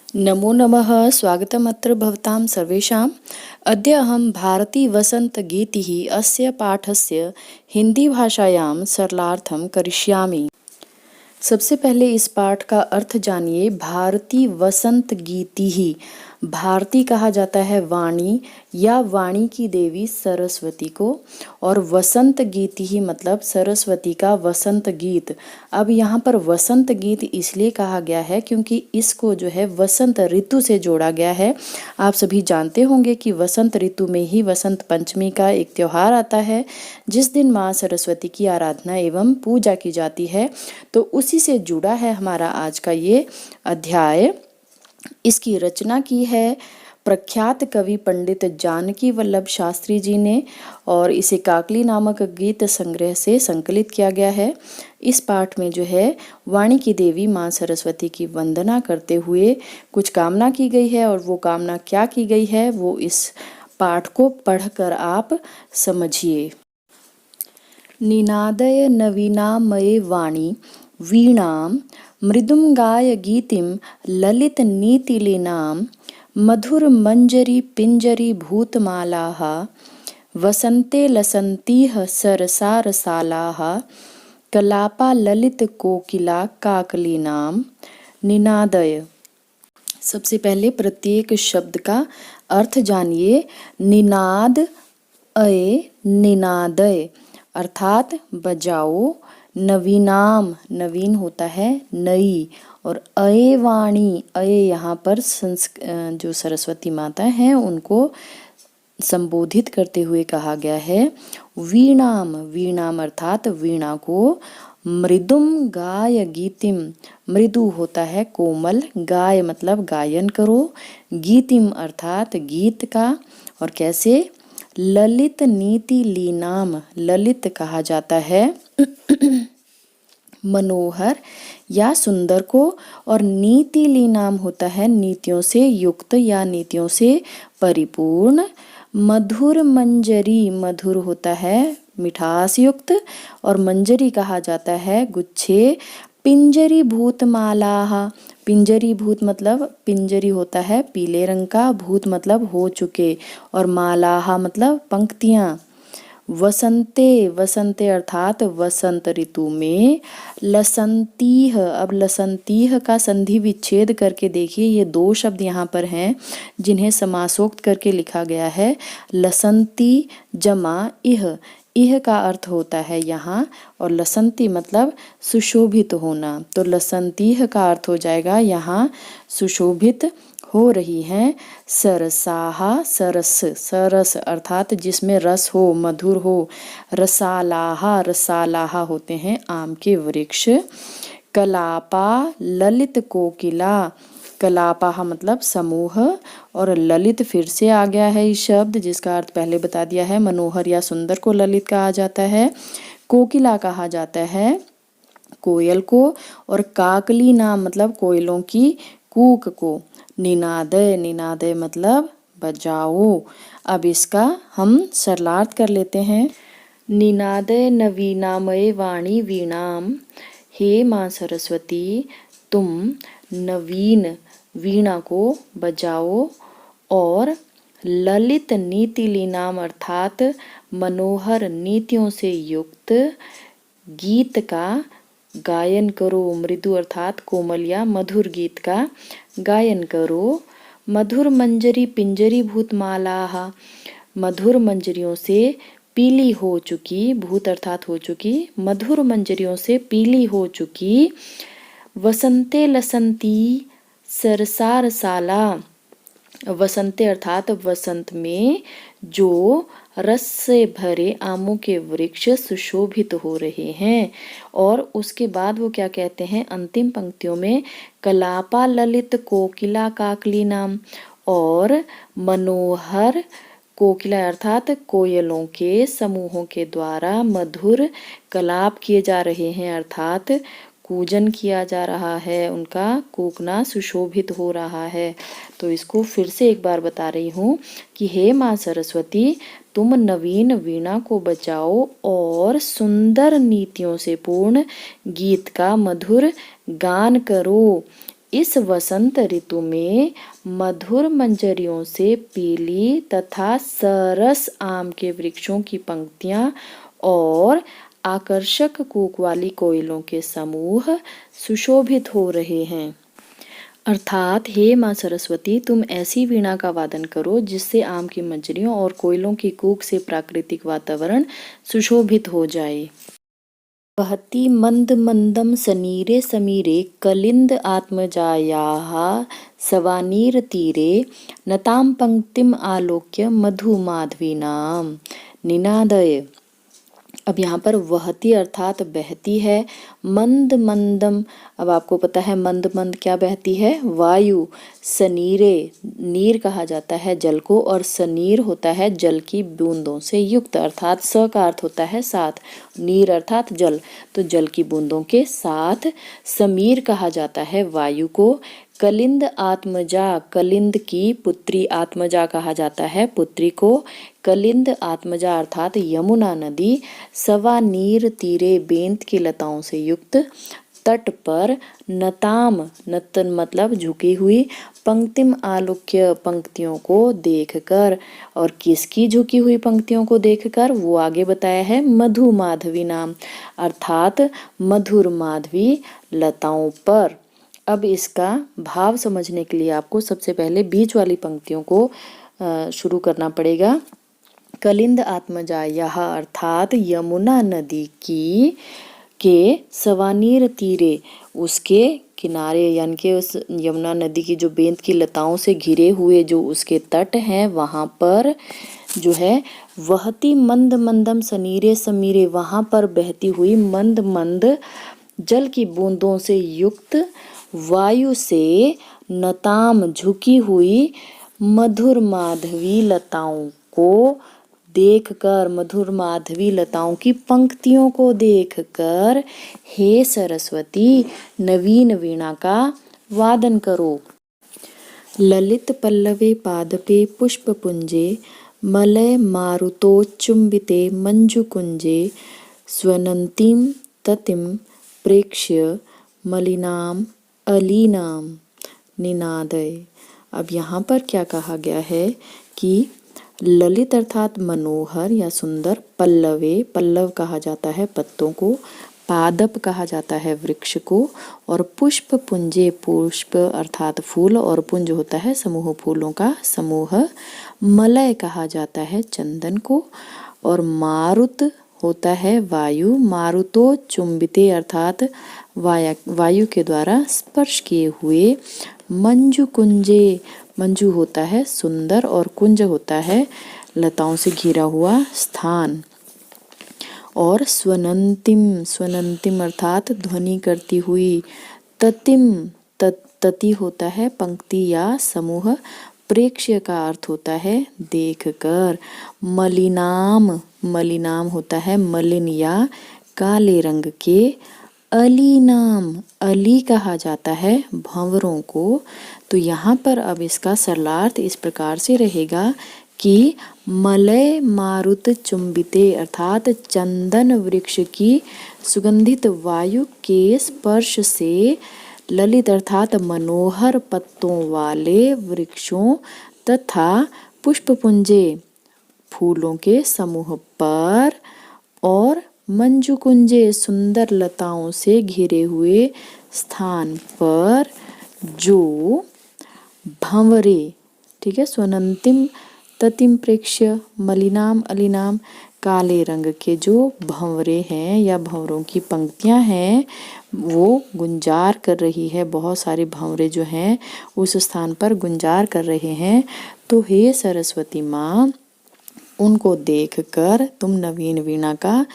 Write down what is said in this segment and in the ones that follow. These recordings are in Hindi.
नमो नमः। स्वागतमत्र भवतां सर्वेषाम्। अद्य अहं भारतीवसन्तगीतिः अस्य पाठस्य हिन्दीभाषायां सरलार्थं करिष्यामि। सबसे पहले इस पाठ का अर्थ जानिए। भारती वसंत गीति ही, भारती कहा जाता है वाणी या वाणी की देवी सरस्वती को, और वसंत गीति ही मतलब सरस्वती का वसंत गीत। अब यहाँ पर वसंत गीत इसलिए कहा गया है क्योंकि इसको जो है वसंत ऋतु से जोड़ा गया है। आप सभी जानते होंगे कि वसंत ऋतु में ही वसंत पंचमी का एक त्योहार आता है, जिस दिन माँ सरस्वती की आराधना एवं पूजा की जाती है। तो उसी से जुड़ा है हमारा आज का ये अध्याय। इसकी रचना की है प्रख्यात कवि पंडित जानकी वल्लभ शास्त्री जी ने, और इसे काकली नामक गीत संग्रह से संकलित किया गया है। इस पाठ में जो है वाणी की देवी माँ सरस्वती की वंदना करते हुए कुछ कामना की गई है, और वो कामना क्या की गई है वो इस पाठ को पढ़कर आप समझिए। निनादय नवीनामये वाणी वीणां मृदुंगाय गीतिं ललितनीतिलीनां मधुरमञ्जरी पिञ्जरी भूतमालाः वसन्ते लसन्तीह सरसारसालाः कलापा ललितकोकिला काकलीनां। निनादय, सबसे पहले प्रत्येक शब्द का अर्थ जानिए। निनाद अय, निनादय अर्थात बजाओ। नवीनाम, नवीन होता है नई, और अये वाणी, अये यहाँ पर जो सरस्वती माता हैं उनको संबोधित करते हुए कहा गया है। वीणाम, वीणाम अर्थात वीणा को। मृदुम गाय गीतिम, मृदु होता है कोमल, गाय मतलब गायन करो, गीतिम अर्थात गीत का। और कैसे? ललित नीति लीनाम, ललित कहा जाता है मनोहर या सुंदर को, और नीति लीनाम होता है नीतियों से युक्त या नीतियों से परिपूर्ण। मधुर मंजरी, मधुर होता है मिठास युक्त, और मंजरी कहा जाता है गुच्छे। पिंजरी भूत मालाह, पिंजरी भूत मतलब पिंजरी होता है पीले रंग का, भूत मतलब हो चुके, और मालाह मतलब पंक्तियाँ। वसंते, वसंते अर्थात वसंत ऋतु में। लसंतीह, अब लसंतीह का संधि विच्छेद करके देखिए, ये दो शब्द यहाँ पर हैं जिन्हें समासोक्त करके लिखा गया है। लसंती जमा इह, इह का अर्थ होता है यहाँ, और लसंती मतलब सुशोभित होना, तो लसंतीह का अर्थ हो जाएगा यहाँ सुशोभित हो रही हैं। सरसाहा, सरस, सरस अर्थात जिसमें रस हो, मधुर हो। रसालाहा, रसालाहा होते हैं आम के वृक्ष। कलापा ललित कोकिला, कलापा मतलब समूह, और ललित फिर से आ गया है इस शब्द जिसका अर्थ पहले बता दिया है। मनोहर या सुंदर को ललित कहा जाता है। कोकिला कहा जाता है कोयल को, और काकली नाम मतलब कोयलों की कूक को। निनादय, निनादय मतलब बजाओ। अब इसका हम सरलार्थ कर लेते हैं। निनादय नवीनामय वाणी वीणाम, हे माँ सरस्वती तुम नवीन वीणा को बजाओ, और ललित नीति लीनाम अर्थात मनोहर नीतियों से युक्त गीत का गायन करो। मृदु अर्थात कोमल या मधुर गीत का गायन करो। मधुर मंजरी पिंजरी भूतमालाह, मधुर मंजरियों से पीली हो चुकी, भूत अर्थात हो चुकी, मधुर मंजरियों से पीली हो चुकी। वसंते लसंती सरसार साला, वसंते अर्थात वसंत में जो रस से भरे आमों के वृक्ष सुशोभित हो रहे हैं। और उसके बाद वो क्या कहते हैं अंतिम पंक्तियों में? कलापा ललित कोकिला काकली नाम, और मनोहर कोकिला अर्थात कोयलों के समूहों के द्वारा मधुर कलाप किए जा रहे हैं, अर्थात कूजन किया जा रहा है, उनका कूकना सुशोभित हो रहा है। तो इसको फिर से एक बार बता रही हूँ कि हे माँ सरस्वती तुम नवीन वीणा को बजाओ, और सुंदर नीतियों से पूर्ण गीत का मधुर गान करो। इस वसंत ऋतु में मधुर मंजरियों से पीली तथा सरस आम के वृक्षों की पंक्तियां और आकर्षक कूक वाली कोयलों के समूह सुशोभित हो रहे हैं। अर्थात हे माँ सरस्वती, तुम ऐसी वीणा का वादन करो जिससे आम की मंजरियों और कोयलों की कूक से प्राकृतिक वातावरण सुशोभित हो जाए। वहति मंद मंदम सनीरे समीरे कलिंद आत्मजायाः सवानीरतीरे नतां पंक्तिम आलोक्य मधुमाधवीनाम निनादय। अब यहाँ पर वहती अर्थात बहती है, मंद मंदम, अब आपको पता है मंद मंद क्या बहती है, वायु। सनीरे, नीर कहा जाता है जल को, और सनीर होता है जल की बूंदों से युक्त, अर्थात स का अर्थ होता है साथ, नीर अर्थात जल, तो जल की बूंदों के साथ। समीर कहा जाता है वायु को। कलिंद आत्मजा, कलिंद की पुत्री आत्मजा कहा जाता है पुत्री को। कलिंद आत्मजा अर्थात यमुना नदी। सवा नीर तीरे, बेंत की लताओं से युक्त तट पर। नताम, नतन मतलब झुकी हुई। पंक्तिम आलोक्य, पंक्तियों को देखकर, और किसकी झुकी हुई पंक्तियों को देखकर, वो आगे बताया है मधु माधवी नाम, अर्थात मधुर माधवी लताओं पर। अब इसका भाव समझने के लिए आपको सबसे पहले बीच वाली पंक्तियों को शुरू करना पड़ेगा। कलिंद आत्मजा, यह अर्थात यमुना नदी की के सवानीर तीरे, उसके किनारे, यानी कि उस यमुना नदी की जो बेंत की लताओं से घिरे हुए जो उसके तट हैं वहाँ पर जो है वहती मंद मंदम सनीरे समीरे, वहाँ पर बहती हुई मंद मंद जल की बूंदों से युक्त वायु से नताम झुकी हुई मधुर माधवी लताओं को देखकर, मधुर माधवी लताओं की पंक्तियों को देखकर हे सरस्वती नवीन वीणा का वादन करो। ललित पल्लवे पादपे पुष्पपुंजे मलय मारुतोच्चुम्बिते मंजुकुंजे स्वनन्तीं ततिं प्रेक्ष्य मलिनाम अलीनाम निनादय। अब यहाँ पर क्या कहा गया है कि ललित अर्थात मनोहर या सुंदर, पल्लवे, पल्लव कहा जाता है पत्तों को, पादप कहा जाता है वृक्ष को, और पुष्प पुंजे, पुष्प अर्थात फूल, और पुंज होता है समूह फूलों का समूह। मलय कहा जाता है चंदन को, और मारुत होता है वायु। मारुतो चुंबिते अर्थात वायु के द्वारा स्पर्श किए हुए। मंजू कुंजे, मंजू होता है सुंदर, और कुंज होता है लताओं से घिरा हुआ स्थान। और स्वनंतिम, स्वनंतिम अर्थात ध्वनि करती हुई। ततिम, तति होता है पंक्ति या समूह। प्रेक्ष्य का अर्थ होता है देखकर। मलिनाम, मलिनाम होता है मलिन या काले रंग के। अली नाम, अली कहा जाता है भंवरों को। तो यहाँ पर अब इसका सरलार्थ इस प्रकार से रहेगा कि मलय मारुत चुंबिते अर्थात चंदन वृक्ष की सुगंधित वायु के स्पर्श से ललित अर्थात मनोहर पत्तों वाले वृक्षों तथा पुष्पपुंजे फूलों के समूह पर, और मंजुकुंजे सुंदर लताओं से घिरे हुए स्थान पर जो भंवरे, ठीक है, स्वनंतिम ततिम प्रेक्ष्य मलिनाम अलिनाम, काले रंग के जो भंवरे हैं या भंवरों की पंक्तियां हैं वो गुंजार कर रही है, बहुत सारे भंवरे जो हैं उस स्थान पर गुंजार कर रहे हैं। तो हे सरस्वती माँ, उनको देखकर तुम नवीन वीणा का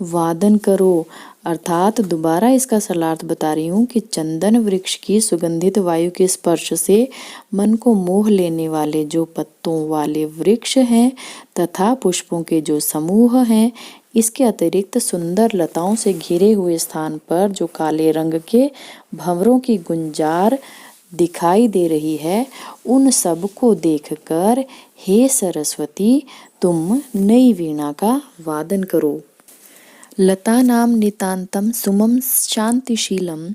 वादन करो। अर्थात दोबारा इसका सरलार्थ बता रही हूँ कि चंदन वृक्ष की सुगंधित वायु के स्पर्श से मन को मोह लेने वाले जो पत्तों वाले वृक्ष हैं तथा पुष्पों के जो समूह हैं, इसके अतिरिक्त सुंदर लताओं से घिरे हुए स्थान पर जो काले रंग के भंवरों की गुंजार दिखाई दे रही है, उन सब को देखकर हे सरस्वती तुम नई वीणा का वादन करो। लतानां नितान्तं सुमं शान्तिशीलं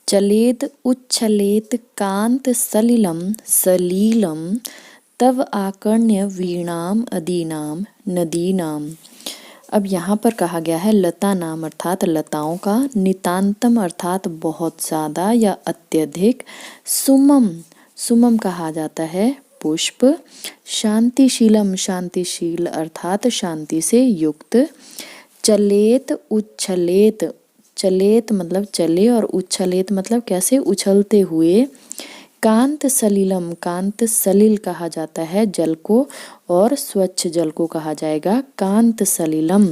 चलेत उच्छलेत कांत सलिलम सलीलम तव आकर्ण्य वीणाम अदीनाम नदीनाम। अब यहाँ पर कहा गया है लता नाम अर्थात लताओं का, नितांतम अर्थात बहुत ज़्यादा या अत्यधिक, सुमम सुमम कहा जाता है पुष्प, शांतिशीलम शांतिशील अर्थात शांति से युक्त, चलेत उच्छलेत चलेत मतलब चले और उच्छलेत मतलब कैसे उछलते हुए, कांत सलिलम कांत सलिल कहा जाता है जल को और स्वच्छ जल को कहा जाएगा कांत सलिलम।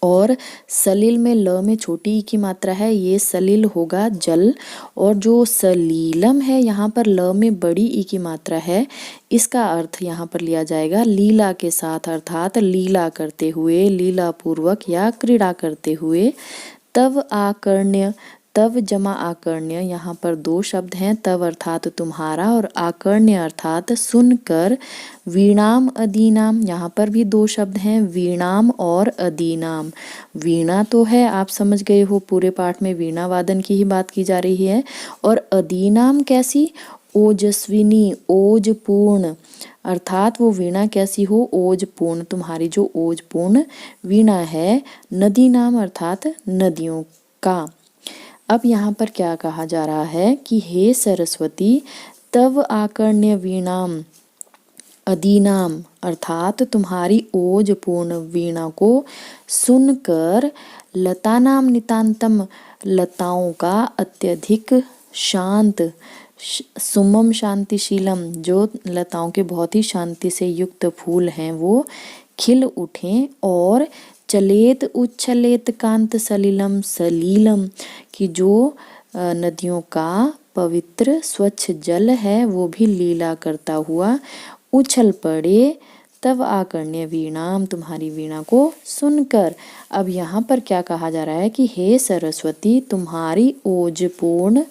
और सलिल में ल में छोटी ई की मात्रा है, ये सलिल होगा जल, और जो सलीलम है यहाँ पर ल में बड़ी ई की मात्रा है, इसका अर्थ यहाँ पर लिया जाएगा लीला के साथ अर्थात लीला करते हुए, लीला पूर्वक या क्रीड़ा करते हुए। तव आकर्ण्य तव जमा आकर्ण्य, यहाँ पर दो शब्द हैं, तव अर्थात तुम्हारा और आकर्ण्य अर्थात सुनकर, वीणाम अदीनाम, यहाँ पर भी दो शब्द हैं, वीणाम और अदीनाम। वीणा तो है, आप समझ गए हो, पूरे पाठ में वीणा वादन की ही बात की जा रही है, और अदीनाम कैसी, ओजस्विनी ओजपूर्ण, अर्थात वो वीणा कैसी हो, ओजपूर्ण, तुम्हारी जो ओजपूर्ण वीणा है, नदी नाम अर्थात नदियों का। अब यहाँ पर क्या कहा जा रहा है कि हे सरस्वती तव आकर्ण्य वीणाम अदीनाम, अर्थात तुम्हारी ओजपूर्ण वीणा को सुनकर, लतानाम नितांतम लताओं का अत्यधिक शांत, सुमम शांतिशीलम जो लताओं के बहुत ही शांति से युक्त फूल हैं वो खिल उठें, और चलेत उच्छलेत कांत सलिलम सलीलम कि जो नदियों का पवित्र स्वच्छ जल है वो भी लीला करता हुआ उछल पड़े, तब आकर्ण्य वीणाम तुम्हारी वीणा को सुनकर। अब यहाँ पर क्या कहा जा रहा है कि हे सरस्वती तुम्हारी ओजपूर्ण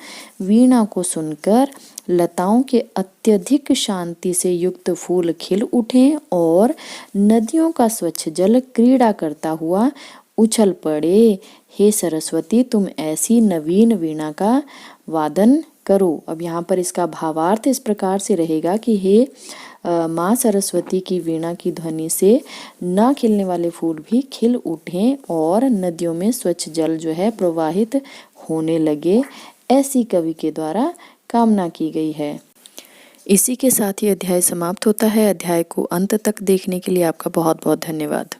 वीणा को सुनकर लताओं के अत्यधिक शांति से युक्त फूल खिल उठें और नदियों का स्वच्छ जल क्रीड़ा करता हुआ उछल पड़े। हे सरस्वती तुम ऐसी नवीन वीणा का वादन करो। अब यहाँ पर इसका भावार्थ इस प्रकार से रहेगा कि हे माँ सरस्वती की वीणा की ध्वनि से न खिलने वाले फूल भी खिल उठें और नदियों में स्वच्छ जल जो है प्रवाहित होने लगे, ऐसी कवि के द्वारा कामना की गई है। इसी के साथ ही अध्याय समाप्त होता है। अध्याय को अंत तक देखने के लिए आपका बहुत बहुत धन्यवाद।